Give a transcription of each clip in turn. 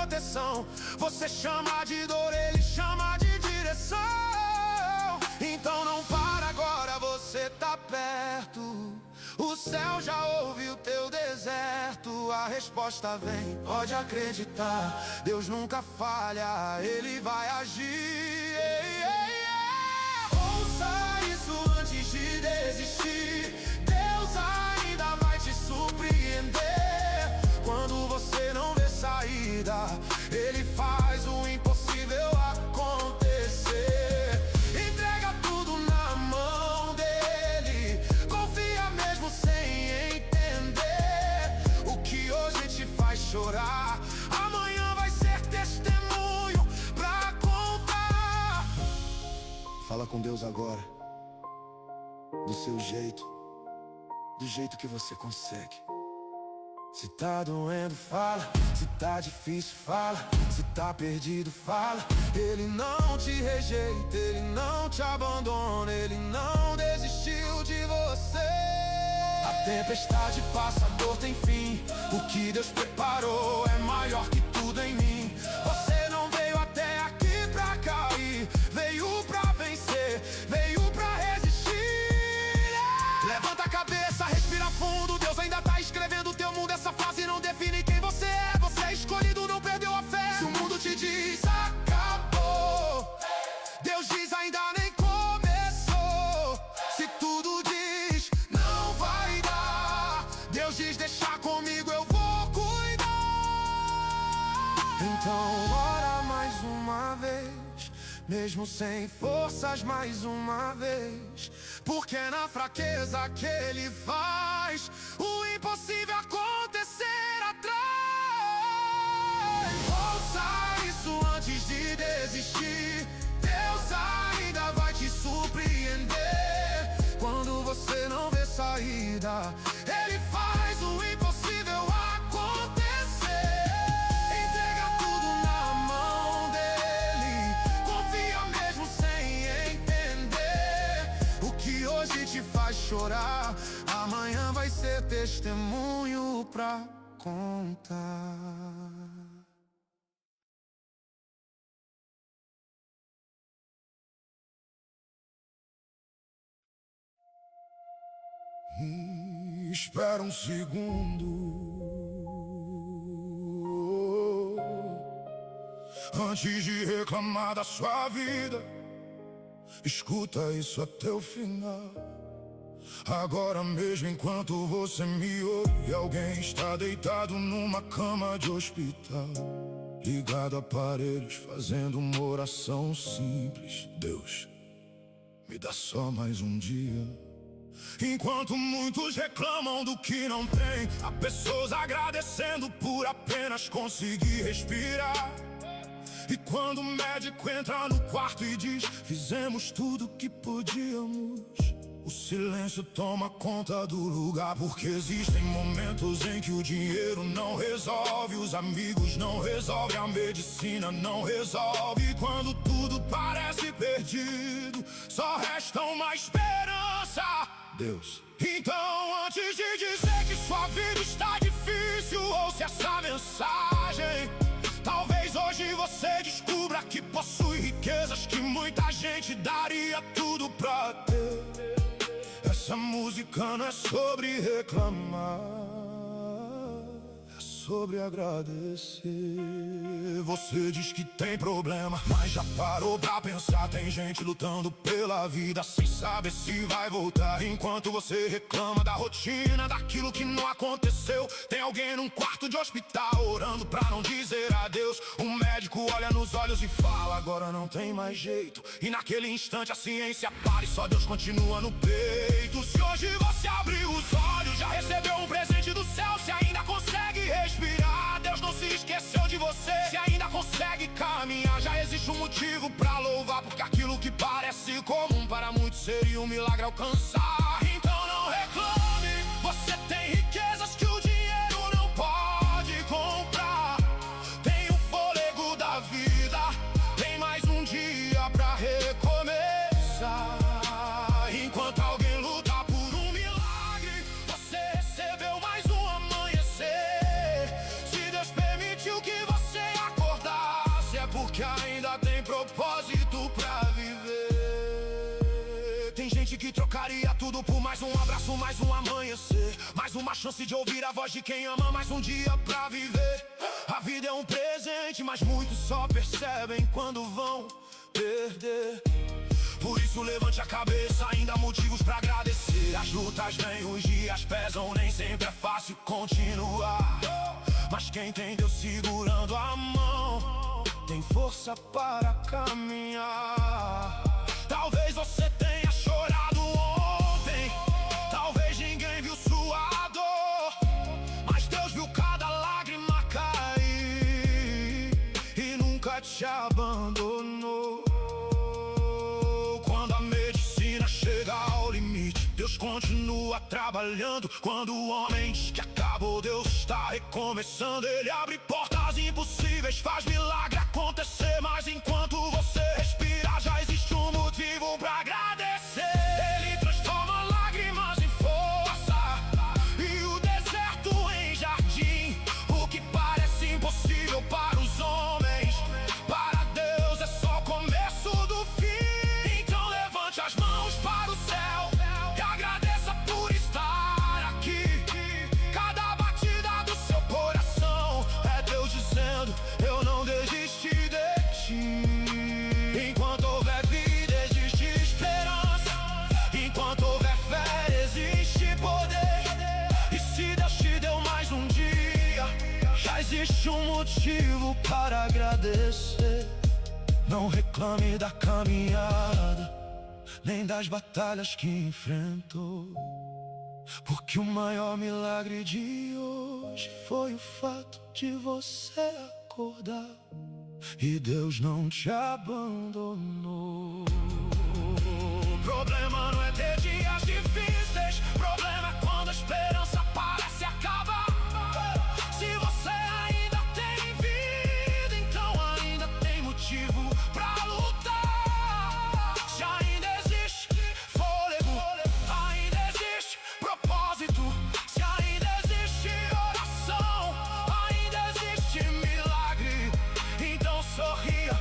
proteção. Você chama de dor, ele chama de direção. Então não para agora, você tá perto. O céu já ouve o teu deserto. A resposta vem, pode acreditar. Deus nunca falha, Ele vai agir. Ouça isso antes de desistir. Deus ainda vai te surpreender. Quando você não vê saída, Ele faz o impossível acontecer. Entrega tudo na mão dele. Confia mesmo sem entender. O que hoje te faz chorar, amanhã vai ser testemunho pra contar. Fala com Deus agora, do seu jeito, do jeito que você consegue. Se tá doendo, fala. Se tá difícil, fala. Se tá perdido, fala. Ele não te rejeita, Ele não te abandona. Ele não desistiu de você. A tempestade passa, a dor tem fim. O que Deus preparou é maior que tudo em mim. Você não veio até aqui pra cair, veio pra vencer, veio pra resistir. Levanta a cabeça, respira fundo. Deus ainda tá escrevendo o teu mundo. Essa frase não define quem você é. Você é escolhido, não perdeu a fé. Se o mundo te diz acabou, Deus diz ainda nem começou. Se tudo diz não vai dar, Deus diz deixa comigo, eu vou cuidar. Então ora mais uma vez, mesmo sem forças mais uma vez. Porque é na fraqueza que Ele faz o impossível acontecer atrás. Ouça isso antes de desistir. Deus ainda vai te surpreender. Quando você não vê saída, Ele faz o impossível acontecer. Entrega tudo na mão dele. Confia mesmo sem entender. O que hoje te faz chorar, amanhã vai ser testemunho pra contar. Espera um segundo antes de reclamar da sua vida. Escuta isso até o final. Agora mesmo, enquanto você me ouve, alguém está deitado numa cama de hospital, ligado a aparelhos, fazendo uma oração simples: Deus, me dá só mais um dia. Enquanto muitos reclamam do que não tem, há pessoas agradecendo por apenas conseguir respirar. E quando o médico entra no quarto e diz: fizemos tudo o que podíamos, o silêncio toma conta do lugar. Porque existem momentos em que o dinheiro não resolve, os amigos não resolvem, a medicina não resolve. E quando tudo parece perdido, só resta uma esperança: Deus. Então, antes de dizer que sua vida está difícil, ouça essa mensagem. Talvez hoje você descubra que possui riquezas que muita gente daria tudo pra ter. Essa música não é sobre reclamar, é sobre agradecer. Você diz que tem problema, mas já parou pra pensar? Tem gente lutando pela vida sem saber se vai voltar. Enquanto você reclama da rotina, daquilo que não aconteceu, tem alguém num quarto de hospital orando pra não dizer adeus. Um médico olha nos olhos e fala: agora não tem mais jeito. E naquele instante a ciência para e só Deus continua no peito. Se hoje você abriu os olhos, já recebeu um presente do céu. Se ainda consegue respirar, Deus não se esqueceu de você. Se ainda consegue caminhar, já existe um motivo pra louvar. Porque aquilo que parece comum para muitos seria um milagre alcançar. Então não reclame, você tem riquezas que o dinheiro não pode comprar. Tem o fôlego da vida, tem mais um dia pra recomeçar. Enquanto alguém luta por um milagre, você recebeu mais um amanhecer. Se Deus permitiu que você acorde, que ainda tem propósito pra viver. Tem gente que trocaria tudo por mais um abraço, mais um amanhecer, mais uma chance de ouvir a voz de quem ama, mais um dia pra viver. A vida é um presente, mas muitos só percebem quando vão perder. Por isso levante a cabeça, ainda há motivos pra agradecer. As lutas vêm, os dias pesam, nem sempre é fácil continuar. Mas quem tem Deus segurando a mão, tem força para caminhar. Talvez você tenha chorado ontem, talvez ninguém viu sua dor, mas Deus viu cada lágrima cair e nunca te abandonou. Quando a medicina chega ao limite, Deus continua trabalhando. Quando o homem diz que acabou, Deus está recomeçando. Ele abre portas impossíveis, faz milagre acontecer. Mas enquanto você respira, já existe um motivo pra agradecer. Ele transforma lágrimas em força e o deserto em jardim. O que parece impossível para os homens, para Deus é só o começo do fim. Então levante as mãos para o céu e agradeça por estar aqui. Cada batida do seu coração é Deus dizendo: eu não desisti de ti. Enquanto houver vida, existe esperança. Enquanto houver fé, existe poder. E se Deus te deu mais um dia, já existe um motivo para agradecer. Não reclame da caminhada, nem das batalhas que enfrentou, porque o maior milagre de hoje foi o fato de você acordar e Deus não te abandonou. O problema não é ter dias difíceis, o problema é quando a esperança parece acabar. Se você ainda tem vida, então ainda tem motivo pra lutar. Se ainda existe fôlego, ainda existe propósito. Se ainda existe oração, ainda existe milagre. Então sorria,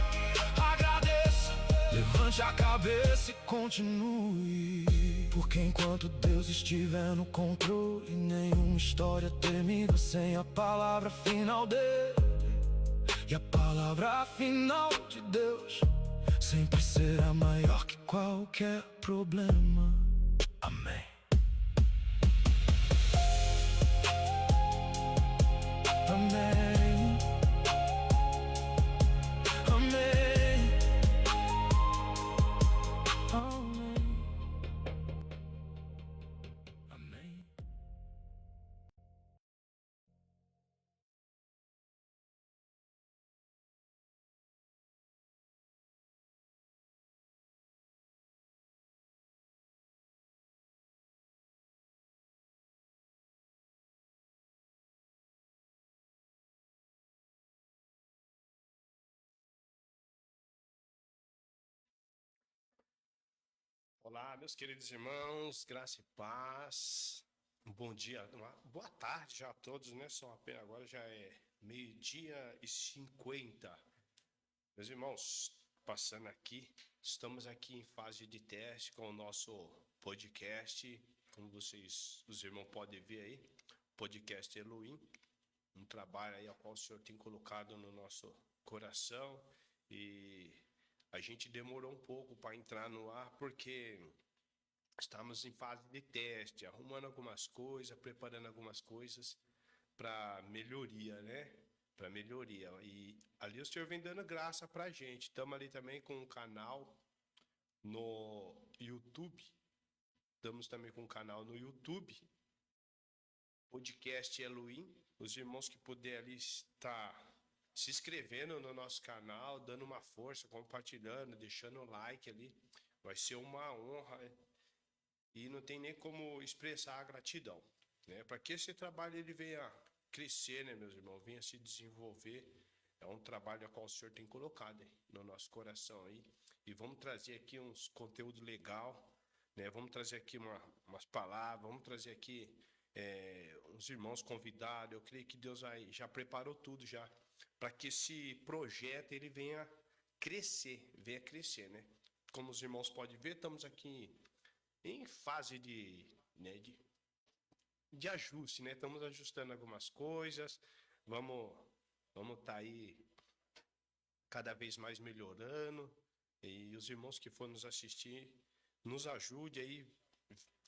agradeça, levante a cabeça e continue. Porque enquanto Deus estiver no controle, nenhuma história termina sem a palavra final dele. E a palavra final de Deus sempre será maior que qualquer problema. Amém. Amém. Amém. Amém. Amém. Olá, meus queridos irmãos, graça e paz. Um bom dia, uma boa tarde já a todos, né? Só apenas agora já é 12h50. Meus irmãos, passando aqui, estamos aqui em fase de teste com o nosso podcast, como vocês, os irmãos podem ver aí, podcast Elohim, um trabalho aí ao qual o Senhor tem colocado no nosso coração e a gente demorou um pouco para entrar no ar porque estamos em fase de teste, arrumando algumas coisas, preparando algumas coisas para melhoria, né? Para melhoria. E ali o Senhor vem dando graça para a gente. Estamos ali também com um canal no YouTube. Estamos também com um canal no YouTube. Podcast Elohim. Os irmãos que puderem ali estar se inscrevendo no nosso canal, dando uma força, compartilhando, deixando o like ali. Vai ser uma honra, né? E não tem nem como expressar a gratidão, né? Para que esse trabalho ele venha crescer, né, meus irmãos? Venha se desenvolver. É um trabalho a qual o Senhor tem colocado aí no nosso coração aí. E vamos trazer aqui uns conteúdos legal, né? Vamos trazer aqui umas palavras, vamos trazer aqui uns irmãos convidados. Eu creio que Deus já preparou tudo já para que esse projeto ele venha crescer, né? Como os irmãos podem ver, estamos aqui em fase né, de ajuste, né? Estamos ajustando algumas coisas, vamos tá aí cada vez mais melhorando, e os irmãos que for nos assistir, nos ajude aí,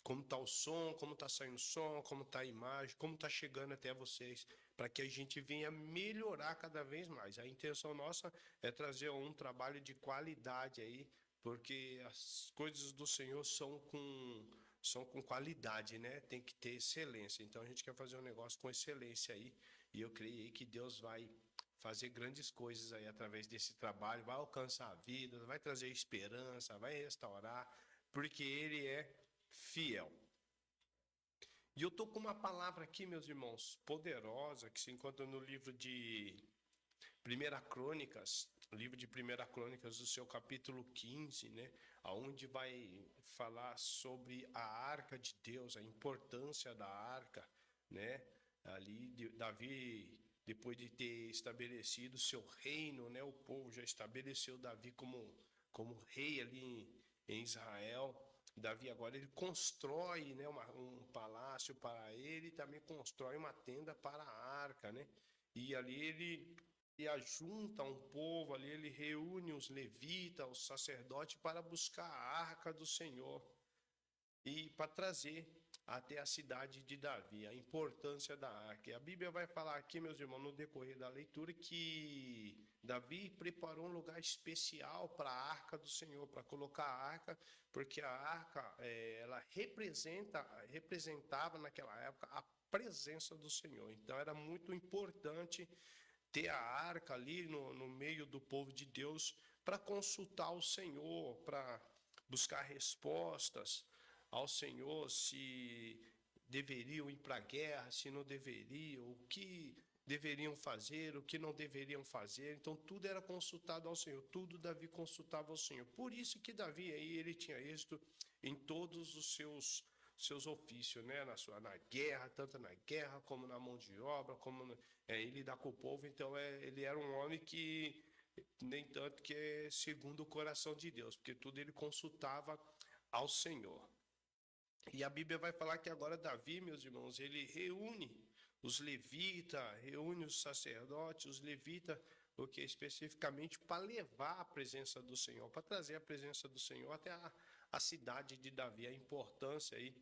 como está o som, como está saindo o som, como está a imagem, como está chegando até vocês, para que a gente venha melhorar cada vez mais. A intenção nossa é trazer um trabalho de qualidade aí, porque as coisas do Senhor são com qualidade, né? Tem que ter excelência. Então a gente quer fazer um negócio com excelência aí, e eu creio aí que Deus vai fazer grandes coisas aí através desse trabalho, vai alcançar vidas, vai trazer esperança, vai restaurar, porque Ele é fiel. E eu tô com uma palavra aqui, meus irmãos, poderosa, que se encontra no livro de 1 Crônicas, livro de 1 Crônicas, do seu capítulo 15, né? Onde vai falar sobre a arca de Deus, a importância da arca, né? Ali, Davi, depois de ter estabelecido seu reino, né? O povo já estabeleceu Davi como rei ali em Israel. Davi agora ele constrói, né, um palácio para ele e também constrói uma tenda para a arca, né? E ali ele ajunta um povo, ali ele reúne os levitas, os sacerdotes para buscar a arca do Senhor e para trazer até a cidade de Davi, a importância da arca. E a Bíblia vai falar aqui, meus irmãos, no decorrer da leitura, que Davi preparou um lugar especial para a arca do Senhor, para colocar a arca, porque a arca, ela representava naquela época a presença do Senhor. Então era muito importante ter a arca ali no meio do povo de Deus para consultar o Senhor, para buscar respostas ao Senhor, se deveriam ir para a guerra, se não deveriam, o que deveriam fazer, o que não deveriam fazer. Então tudo era consultado ao Senhor, tudo Davi consultava ao Senhor. Por isso que Davi aí ele tinha êxito em todos os seus ofícios, né? Na guerra, tanto na guerra como na mão de obra, como ele lidar com o povo. Então ele era um homem que nem tanto que é segundo o coração de Deus, porque tudo ele consultava ao Senhor. E a Bíblia vai falar que agora Davi, meus irmãos, ele reúne os levitas, reúne os sacerdotes, os levitas, porque especificamente para levar a presença do Senhor, para trazer a presença do Senhor até a cidade de Davi, a importância aí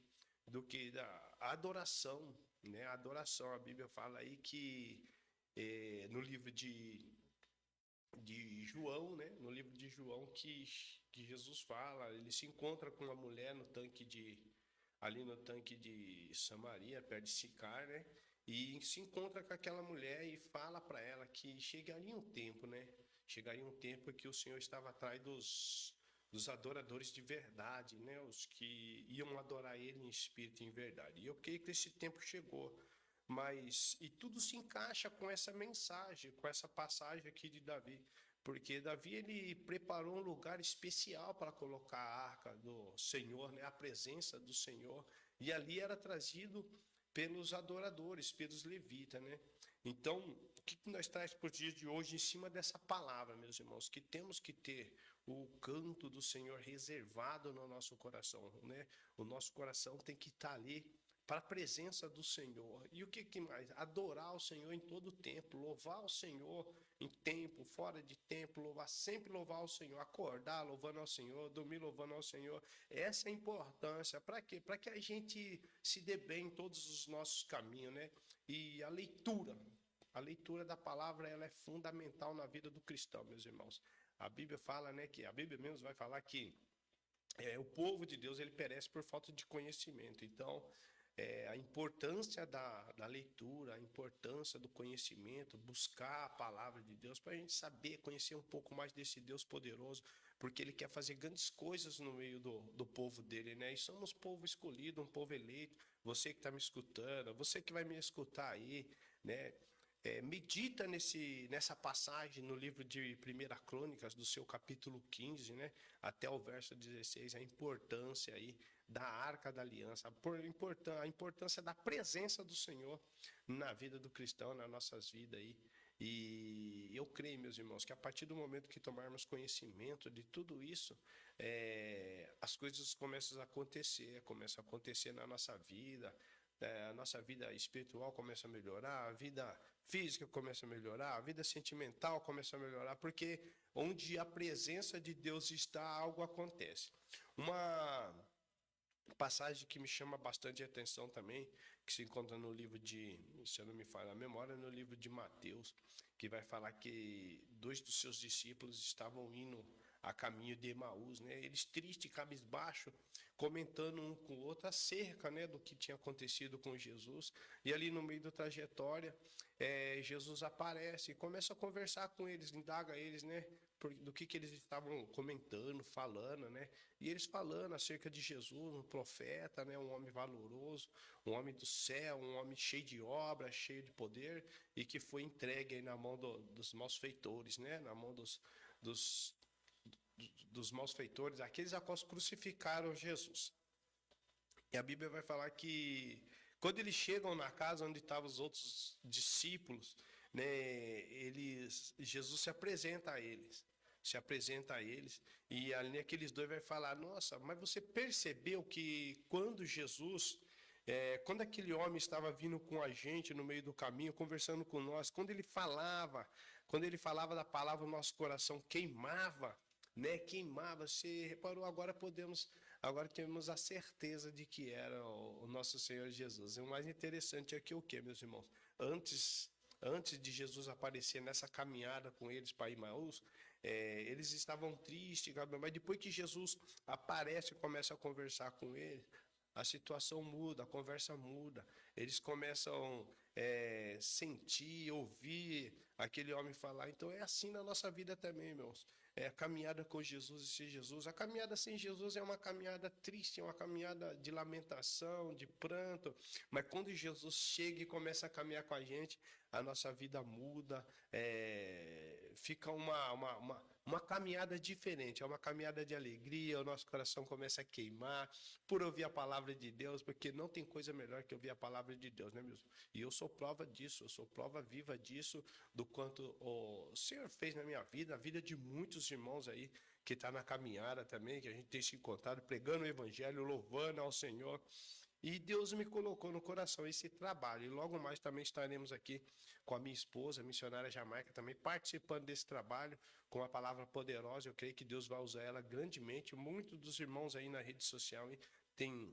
do que da adoração, né? A adoração, a Bíblia fala aí que no livro de João, né? No livro de João que Jesus fala, ele se encontra com uma mulher ali no tanque de Samaria, perto de Sicar, né? E se encontra com aquela mulher e fala para ela que chegaria um tempo, né? Chegaria um tempo que o Senhor estava atrás dos adoradores de verdade, né? Os que iam adorar Ele em espírito e em verdade. E eu creio que esse tempo chegou. E tudo se encaixa com essa mensagem, com essa passagem aqui de Davi. Porque Davi ele preparou um lugar especial para colocar a arca do Senhor, né? A presença do Senhor. E ali era trazido pelos adoradores, pelos levitas, né? Então, o que nós traz por dia de hoje em cima dessa palavra, meus irmãos? Que temos que ter o canto do Senhor reservado no nosso coração, né? O nosso coração tem que estar ali para a presença do Senhor. E o que mais? Adorar o Senhor em todo tempo, louvar o Senhor em tempo, fora de tempo, sempre louvar o Senhor, acordar louvando ao Senhor, dormir louvando ao Senhor. Essa é a importância. Para quê? Para que a gente se dê bem em todos os nossos caminhos, né? E a leitura da palavra, ela é fundamental na vida do cristão, meus irmãos. A Bíblia fala, né, que a Bíblia mesmo vai falar que o povo de Deus, ele perece por falta de conhecimento. Então, a importância da leitura, a importância do conhecimento, buscar a palavra de Deus para a gente saber, conhecer um pouco mais desse Deus poderoso, porque Ele quer fazer grandes coisas no meio do povo dele, né? E somos povo escolhido, um povo eleito. Você que está me escutando, você que vai me escutar aí, né? Medita nessa passagem no livro de 1 Crônicas, do seu capítulo 15, né? Até o verso 16, a importância aí da Arca da Aliança, a importância da presença do Senhor na vida do cristão, nas nossas vidas aí. E eu creio, meus irmãos, que a partir do momento que tomarmos conhecimento de tudo isso, as coisas começam a acontecer na nossa vida, a nossa vida espiritual começa a melhorar, a vida física começa a melhorar, a vida sentimental começa a melhorar, porque onde a presença de Deus está, algo acontece. Uma passagem que me chama bastante atenção também, que se encontra no livro de, se eu não me falha a memória, no livro de Mateus, que vai falar que 2 dos seus discípulos estavam indo a caminho de Emaús, né? Eles tristes, cabisbaixo, comentando um com o outro acerca, né, do que tinha acontecido com Jesus. E ali no meio da trajetória, Jesus aparece e começa a conversar com eles, indaga eles, né, do que eles estavam comentando, falando, né? E eles falando acerca de Jesus, um profeta, né, um homem valoroso, um homem do céu, um homem cheio de obra, cheio de poder, e que foi entregue aí na mão dos malfeitores, né, na mão dos malfeitores, aqueles a quais crucificaram Jesus. E a Bíblia vai falar que quando eles chegam na casa onde estavam os outros discípulos, né, Jesus se apresenta a eles. Se apresenta a eles, e ali aqueles dois vai falar: nossa, mas você percebeu que quando Jesus, quando aquele homem estava vindo com a gente no meio do caminho, conversando com nós, quando ele falava da palavra, o nosso coração queimava, né? Queimava. Você reparou? Agora temos a certeza de que era o nosso Senhor Jesus. E o mais interessante é que o quê, meus irmãos? Antes de Jesus aparecer nessa caminhada com eles para Emaús, eles estavam tristes, mas depois que Jesus aparece e começa a conversar com eles, a situação muda, a conversa muda. Eles começam a sentir, ouvir aquele homem falar. Então é assim na nossa vida também, meus. A caminhada com Jesus e sem Jesus. A caminhada sem Jesus é uma caminhada triste, é uma caminhada de lamentação, de pranto. Mas quando Jesus chega e começa a caminhar com a gente, a nossa vida muda, fica uma caminhada diferente, é uma caminhada de alegria, o nosso coração começa a queimar por ouvir a palavra de Deus, porque não tem coisa melhor que ouvir a palavra de Deus, né, mesmo? E eu sou prova disso, eu sou prova viva disso, do quanto o Senhor fez na minha vida, a vida de muitos irmãos aí, que está na caminhada também, que a gente tem se encontrado, pregando o evangelho, louvando ao Senhor. E Deus me colocou no coração esse trabalho. E logo mais também estaremos aqui com a minha esposa, a missionária Jamaica, também participando desse trabalho com a palavra poderosa. Eu creio que Deus vai usar ela grandemente. Muitos dos irmãos aí na rede social têm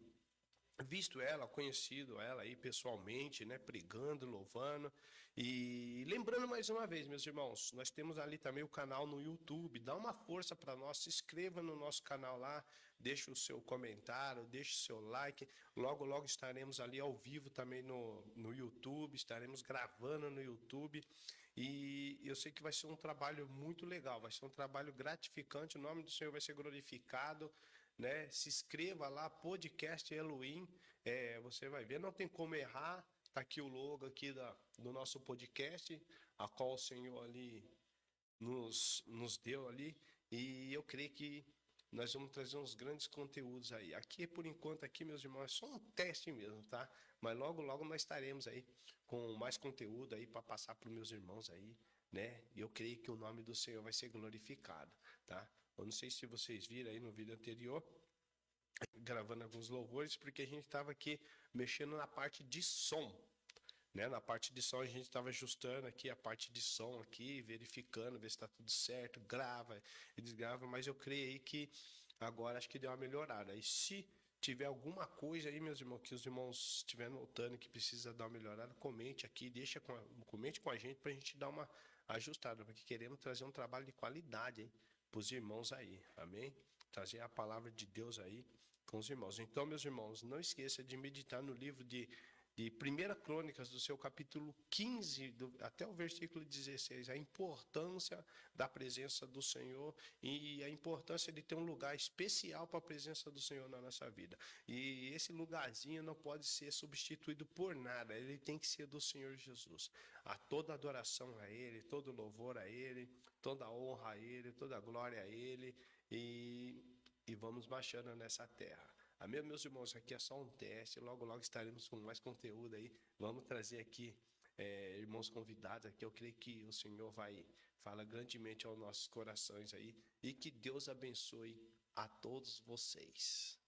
visto ela, conhecido ela aí pessoalmente, né, pregando, louvando. E lembrando mais uma vez, meus irmãos, nós temos ali também o canal no YouTube. Dá uma força para nós, se inscreva no nosso canal lá, deixe o seu comentário, deixe o seu like. Logo, logo estaremos ali ao vivo também no YouTube, estaremos gravando no YouTube. E eu sei que vai ser um trabalho muito legal, vai ser um trabalho gratificante, o nome do Senhor vai ser glorificado, né? Se inscreva lá, Podcast Elohim, você vai ver, não tem como errar. Tá aqui o logo aqui do nosso podcast, a qual o Senhor ali nos deu ali, e eu creio que nós vamos trazer uns grandes conteúdos aí. Aqui, por enquanto, aqui, meus irmãos, é só um teste mesmo, tá? Mas logo, logo nós estaremos aí com mais conteúdo aí para passar para os meus irmãos aí, né? E eu creio que o nome do Senhor vai ser glorificado, tá? Eu não sei se vocês viram aí no vídeo anterior, gravando alguns louvores, porque a gente estava aqui mexendo na parte de som, né? Na parte de som a gente estava ajustando aqui a parte de som aqui, verificando, ver se está tudo certo, grava e desgrava, mas eu creio aí que agora acho que deu uma melhorada. E se tiver alguma coisa aí, meus irmãos, que os irmãos estiverem notando que precisa dar uma melhorada, comente aqui, comente com a gente para a gente dar uma ajustada, porque queremos trazer um trabalho de qualidade para os irmãos aí, amém? Trazer a palavra de Deus aí com os irmãos. Então, meus irmãos, não esqueça de meditar no livro de 1 Crônicas, do seu capítulo 15, até o versículo 16, a importância da presença do Senhor e a importância de ter um lugar especial para a presença do Senhor na nossa vida. E esse lugarzinho não pode ser substituído por nada, ele tem que ser do Senhor Jesus. A toda adoração a Ele, todo louvor a Ele, toda honra a Ele, toda glória a Ele, e vamos marchando nessa terra. Amém, meus irmãos? Aqui é só um teste, logo, logo estaremos com mais conteúdo aí. Vamos trazer aqui irmãos convidados aqui. Eu creio que o Senhor vai falar grandemente aos nossos corações aí. E que Deus abençoe a todos vocês.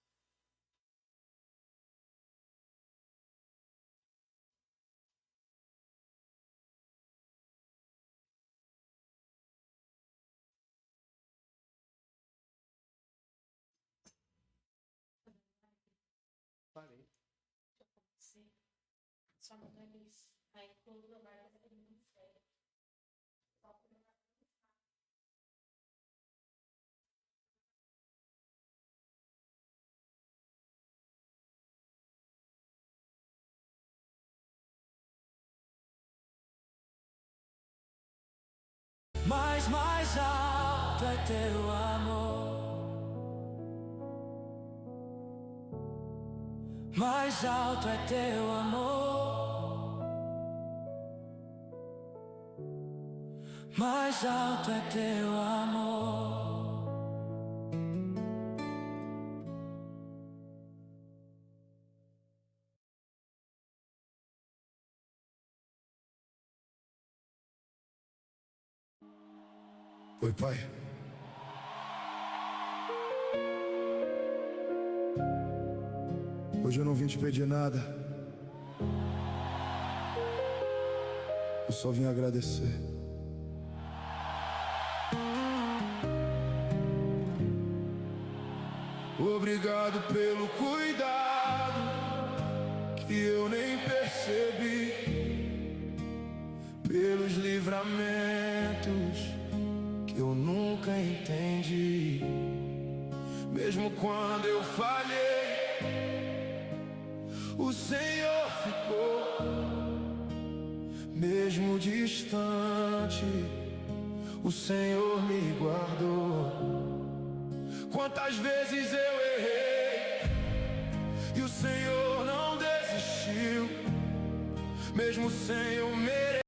Parei. Só não é isso. Aí quando a barca tá todo mundo sério. Mas mais alto é teu amor, mais alto é teu amor, mais alto é teu amor. Oi, pai. Hoje eu não vim te pedir nada. Eu só vim agradecer. Obrigado pelo cuidado que eu nem percebi, pelos livramentos que eu nunca entendi. Mesmo quando eu falhei, o Senhor ficou. Mesmo distante, o Senhor me guardou. Quantas vezes eu errei e o Senhor não desistiu, mesmo sem eu merecer.